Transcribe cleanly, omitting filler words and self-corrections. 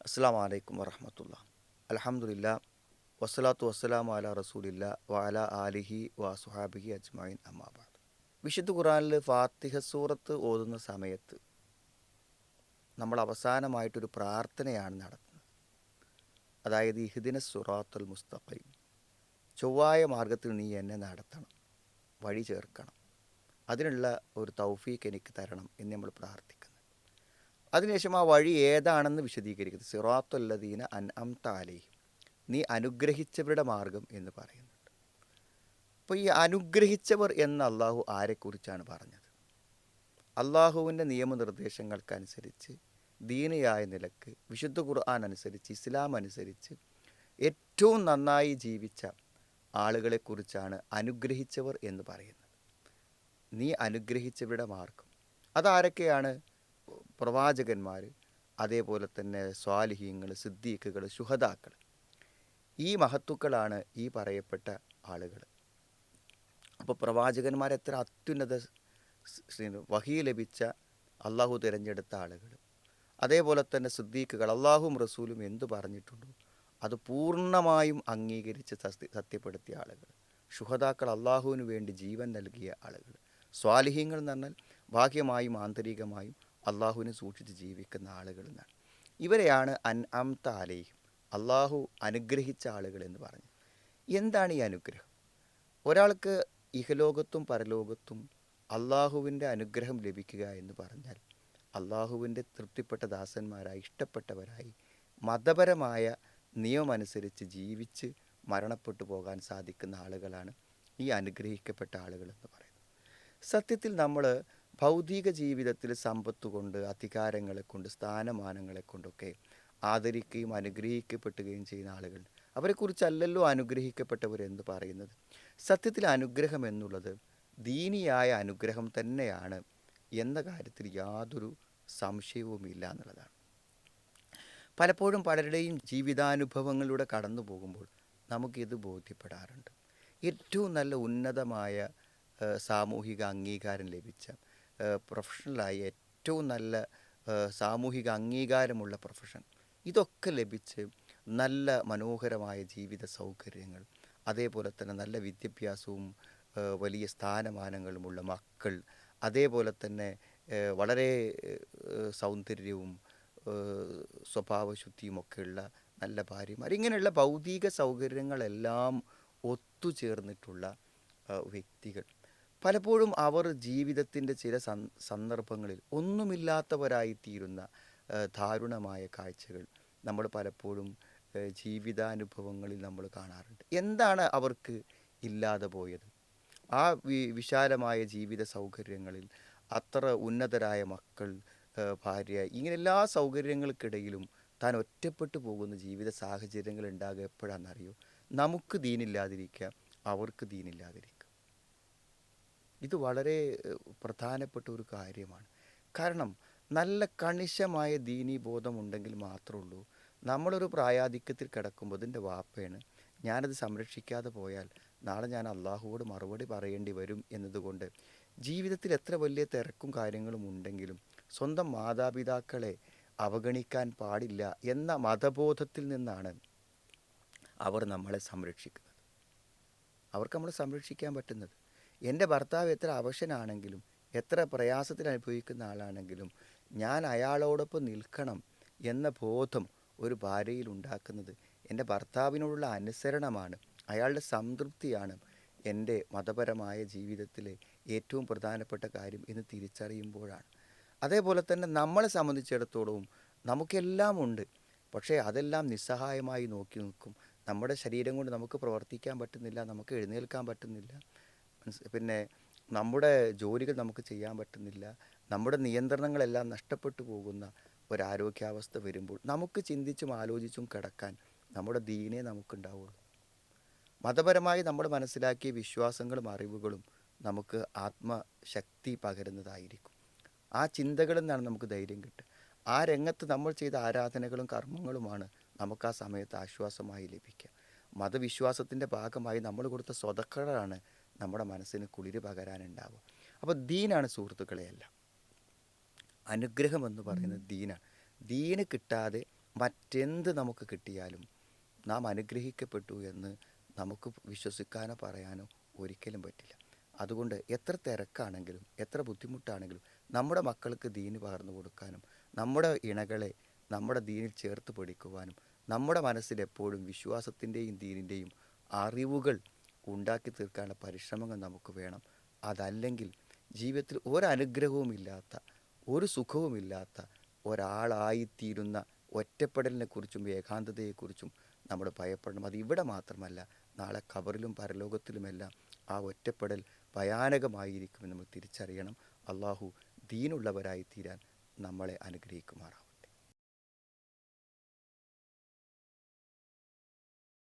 അസ്സാം വലൈക്കും വറഹമത്തുള്ള. അൽഹംദുലില്ലാ വസ്സലാത്തു വസ്സലാമു അലാ റസൂലില്ല വഅല ആലിഹി വസുഹാബിഹി അജ്മഈൻ അമ്മാബാദ്. വിശുദ്ധ ഖുർആനിൽ ഫാത്തിഹ സൂറത്ത് ഓതുന്ന സമയത്ത് നമ്മൾ അവസാനമായിട്ടൊരു പ്രാർത്ഥനയാണ് നടത്തുന്നത്. അതായത് ഇഹ്ദിന സുറാത്തുൽ മുസ്തഖീം, ചൊവ്വായ മാർഗത്തിൽ നീ എന്നെ നടത്തണം, വഴി ചേർക്കണം, അതിനുള്ള ഒരു തൗഫീഖ് എനിക്ക് തരണം എന്ന് നമ്മൾ പ്രാർത്ഥിക്കുന്നത്. അതിനുശേഷം ആ വഴി ഏതാണെന്ന് വിശദീകരിക്കുന്നത് സിറാത്തുല്ലദീന അൻഅംത അലൈഹിം, നീ അനുഗ്രഹിച്ചവരുടെ മാർഗം എന്ന് പറയുന്നുണ്ട്. അപ്പോൾ ഈ അനുഗ്രഹിച്ചവർ എന്ന് അള്ളാഹു ആരെക്കുറിച്ചാണ് പറഞ്ഞത്? അള്ളാഹുവിൻ്റെ നിയമനിർദ്ദേശങ്ങൾക്കനുസരിച്ച് ദീനിയായ നിലക്ക് വിശുദ്ധ ഖുർആൻ അനുസരിച്ച് ഇസ്ലാം അനുസരിച്ച് ഏറ്റവും നന്നായി ജീവിച്ച ആളുകളെക്കുറിച്ചാണ് അനുഗ്രഹിച്ചവർ എന്ന് പറയുന്നത്. നീ അനുഗ്രഹിച്ചവരുടെ മാർഗം അതാരൊക്കെയാണ്? പ്രവാചകന്മാർ, അതേപോലെ തന്നെ സ്വാലിഹീങ്ങൾ, സിദ്ദീഖുകൾ, ശുഹദാക്കൾ. ഈ മഹത്തുക്കളാണ് ഈ പറയപ്പെട്ട ആളുകൾ. അപ്പോൾ പ്രവാചകന്മാർ എത്ര അത്യുന്നത വഹി ലഭിച്ച അള്ളാഹു തിരഞ്ഞെടുത്ത ആളുകൾ. അതേപോലെ തന്നെ സിദ്ദീഖുകൾ, അള്ളാഹും റസൂലും എന്തു പറഞ്ഞിട്ടുണ്ടോ അത് പൂർണ്ണമായും അംഗീകരിച്ച് സത്യപ്പെടുത്തിയ ആളുകൾ. ശുഹദാക്കൾ, അള്ളാഹുവിന് വേണ്ടി ജീവൻ നൽകിയ ആളുകൾ. സ്വാലിഹീങ്ങൾ എന്ന് പറഞ്ഞാൽ ബാഹ്യമായും ആന്തരികമായും അള്ളാഹുവിനെ സൂക്ഷിച്ച് ജീവിക്കുന്ന ആളുകൾ എന്നാണ്. ഇവരെയാണ് അൻഅംത അലൈഹിം, അള്ളാഹു അനുഗ്രഹിച്ച ആളുകൾ എന്ന് പറഞ്ഞു. എന്താണ് ഈ അനുഗ്രഹം? ഒരാൾക്ക് ഇഹലോകത്തും പരലോകത്തും അള്ളാഹുവിൻ്റെ അനുഗ്രഹം ലഭിക്കുക എന്ന് പറഞ്ഞാൽ അള്ളാഹുവിൻ്റെ തൃപ്തിപ്പെട്ട ദാസന്മാരായി, ഇഷ്ടപ്പെട്ടവരായി, മതപരമായ നിയമമനുസരിച്ച് ജീവിച്ച് മരണപ്പെട്ടു പോകാൻ സാധിക്കുന്ന ആളുകളാണ് ഈ അനുഗ്രഹിക്കപ്പെട്ട ആളുകൾ എന്ന് പറയുന്നത്. സത്യത്തിൽ നമ്മൾ ഭൗതിക ജീവിതത്തിൽ സമ്പത്ത് കൊണ്ട്, അധികാരങ്ങളെ കൊണ്ട്, സ്ഥാനമാനങ്ങളെ കൊണ്ടൊക്കെ ആദരിക്കുകയും അനുഗ്രഹിക്കപ്പെടുകയും ചെയ്യുന്ന ആളുകൾ, അവരെക്കുറിച്ചല്ലല്ലോ അനുഗ്രഹിക്കപ്പെട്ടവരെന്ന് പറയുന്നത്. സത്യത്തിൽ അനുഗ്രഹം എന്നുള്ളത് ദീനിയായ അനുഗ്രഹം തന്നെയാണ് എന്ന കാര്യത്തിൽ യാതൊരു സംശയവുമില്ല എന്നുള്ളതാണ്. പലപ്പോഴും പലരുടെയും ജീവിതാനുഭവങ്ങളിലൂടെ കടന്നു പോകുമ്പോൾ നമുക്കിത് ബോധ്യപ്പെടാറുണ്ട്. ഏറ്റവും നല്ല ഉന്നതമായ സാമൂഹിക അംഗീകാരം ലഭിച്ച, പ്രൊഫഷണലായി ഏറ്റവും നല്ല സാമൂഹിക അംഗീകാരമുള്ള പ്രൊഫഷൻ, ഇതൊക്കെ ലഭിച്ച് നല്ല മനോഹരമായ ജീവിത സൗകര്യങ്ങൾ, അതേപോലെ തന്നെ നല്ല വിദ്യാഭ്യാസവും വലിയ സ്ഥാനമാനങ്ങളുമുള്ള മക്കൾ, അതേപോലെ തന്നെ വളരെ സൗന്ദര്യവും സ്വഭാവശുദ്ധിയുമൊക്കെയുള്ള നല്ല ഭാര്യമാർ, ഇങ്ങനെയുള്ള ഭൗതിക സൗകര്യങ്ങളെല്ലാം ഒത്തുചേർന്നിട്ടുള്ള വ്യക്തികൾ പലപ്പോഴും അവർ ജീവിതത്തിൻ്റെ ചില സന്ദർഭങ്ങളിൽ ഒന്നുമില്ലാത്തവരായിത്തീരുന്ന ദാരുണമായ കാഴ്ചകൾ നമ്മൾ പലപ്പോഴും ജീവിതാനുഭവങ്ങളിൽ നമ്മൾ കാണാറുണ്ട്. എന്താണ് അവർക്ക് ഇല്ലാതെ പോയത്? ആ വിശാലമായ ജീവിത സൗകര്യങ്ങളിൽ അത്ര ഉന്നതരായ മക്കൾ, ഭാര്യ, ഇങ്ങനെ എല്ലാ സൗകര്യങ്ങൾക്കിടയിലും താൻ ഒറ്റപ്പെട്ടു പോകുന്ന ജീവിത സാഹചര്യങ്ങൾ ഉണ്ടാകുക എപ്പോഴാണെന്നറിയോ? നമുക്ക് ദീനില്ലാതിരിക്കുക, അവർക്ക് ദീനില്ലാതിരിക്കുക. ഇത് വളരെ പ്രധാനപ്പെട്ട ഒരു കാര്യമാണ്. കാരണം നല്ല കണിശമായ ദീനീ ബോധമുണ്ടെങ്കിൽ മാത്രമേ ഉള്ളൂ നമ്മളൊരു പ്രായാധിക്യത്തിൽ കിടക്കുമ്പോൾ അതിൻ്റെ വാപ്പയാണ്, ഞാനത് സംരക്ഷിക്കാതെ പോയാൽ നാളെ ഞാൻ അള്ളാഹുവോട് മറുപടി പറയേണ്ടി വരും എന്നതുകൊണ്ട് ജീവിതത്തിൽ എത്ര വലിയ തിരക്കും കാര്യങ്ങളും ഉണ്ടെങ്കിലും സ്വന്തം മാതാപിതാക്കളെ അവഗണിക്കാൻ പാടില്ല എന്ന മതബോധത്തിൽ നിന്നാണ് അവർ നമ്മളെ സംരക്ഷിക്കുന്നത്. അവർക്ക് നമ്മളെ സംരക്ഷിക്കാൻ പറ്റുന്നത്. എൻ്റെ ഭർത്താവ് എത്ര അവശനാണെങ്കിലും, എത്ര പ്രയാസത്തിൽ അനുഭവിക്കുന്ന ആളാണെങ്കിലും ഞാൻ അയാളോടൊപ്പം നിൽക്കണം എന്ന ബോധം ഒരു ഭാര്യയിൽ ഉണ്ടാക്കുന്നത് എൻ്റെ ഭർത്താവിനോടുള്ള അനുസരണമാണ്, അയാളുടെ സംതൃപ്തിയാണ് എൻ്റെ മതപരമായ ജീവിതത്തിലെ ഏറ്റവും പ്രധാനപ്പെട്ട കാര്യം എന്ന് തിരിച്ചറിയുമ്പോഴാണ്. അതേപോലെ തന്നെ നമ്മളെ സംബന്ധിച്ചിടത്തോളവും നമുക്കെല്ലാം ഉണ്ട്, പക്ഷേ അതെല്ലാം നിസ്സഹായമായി നോക്കി നിൽക്കും. നമ്മുടെ ശരീരം കൊണ്ട് നമുക്ക് പ്രവർത്തിക്കാൻ പറ്റുന്നില്ല, നമുക്ക് എഴുന്നേൽക്കാൻ പറ്റുന്നില്ല, പിന്നെ നമ്മുടെ ജോലികൾ നമുക്ക് ചെയ്യാൻ പറ്റുന്നില്ല, നമ്മുടെ നിയന്ത്രണങ്ങളെല്ലാം നഷ്ടപ്പെട്ടു പോകുന്ന ഒരാരോഗ്യാവസ്ഥ വരുമ്പോൾ നമുക്ക് ചിന്തിച്ചും ആലോചിച്ചും കിടക്കാൻ നമ്മുടെ ദീനേ നമുക്കുണ്ടാവുള്ളൂ. മതപരമായി നമ്മൾ മനസ്സിലാക്കിയ വിശ്വാസങ്ങളും അറിവുകളും നമുക്ക് ആത്മശക്തി പകരുന്നതായിരിക്കും. ആ ചിന്തകളിൽ നിന്നാണ് നമുക്ക് ധൈര്യം കിട്ടുക. ആ രംഗത്ത് നമ്മൾ ചെയ്ത ആരാധനകളും കർമ്മങ്ങളുമാണ് നമുക്ക് ആ സമയത്ത് ആശ്വാസമായി ലഭിക്കുക. മതവിശ്വാസത്തിൻ്റെ ഭാഗമായി നമ്മൾ കൊടുത്ത സ്വതക്കളാണ് നമ്മുടെ മനസ്സിന് കുളിര് പകരാനുണ്ടാവുക. അപ്പോൾ ദീനാണ് സുഹൃത്തുക്കളെയല്ല, അനുഗ്രഹം എന്ന് പറയുന്നത് ദീനാണ്. ദീന് കിട്ടാതെ മറ്റെന്ത് നമുക്ക് കിട്ടിയാലും നാം അനുഗ്രഹിക്കപ്പെട്ടു എന്ന് നമുക്ക് വിശ്വസിക്കാനോ പറയാനോ ഒരിക്കലും പറ്റില്ല. അതുകൊണ്ട് എത്ര തിരക്കാണെങ്കിലും എത്ര ബുദ്ധിമുട്ടാണെങ്കിലും നമ്മുടെ മക്കൾക്ക് ദീന് പകർന്നു കൊടുക്കാനും നമ്മുടെ ഇണകളെ നമ്മുടെ ദീനിൽ ചേർത്ത് പഠിക്കുവാനും നമ്മുടെ മനസ്സിൽ എപ്പോഴും വിശ്വാസത്തിൻ്റെയും ദീനിൻ്റെയും അറിവുകൾ ഉണ്ടാക്കി തീർക്കാനുള്ള പരിശ്രമങ്ങൾ നമുക്ക് വേണം. അതല്ലെങ്കിൽ ജീവിതത്തിൽ ഒരനുഗ്രഹവുമില്ലാത്ത ഒരു സുഖവുമില്ലാത്ത ഒരാളായിത്തീരുന്ന ഒറ്റപ്പെടലിനെക്കുറിച്ചും ഏകാന്തതയെക്കുറിച്ചും നമ്മൾ ഭയപ്പെടണം. അത് ഇവിടെ മാത്രമല്ല, നാളെ ഖബറിലും പരലോകത്തിലുമെല്ലാം ആ ഒറ്റപ്പെടൽ ഭയാനകമായിരിക്കുമെന്ന് നമ്മൾ തിരിച്ചറിയണം. അള്ളാഹു ദീനുള്ളവരായി തീരാൻ നമ്മളെ അനുഗ്രഹിക്കുമാറാവട്ടെ.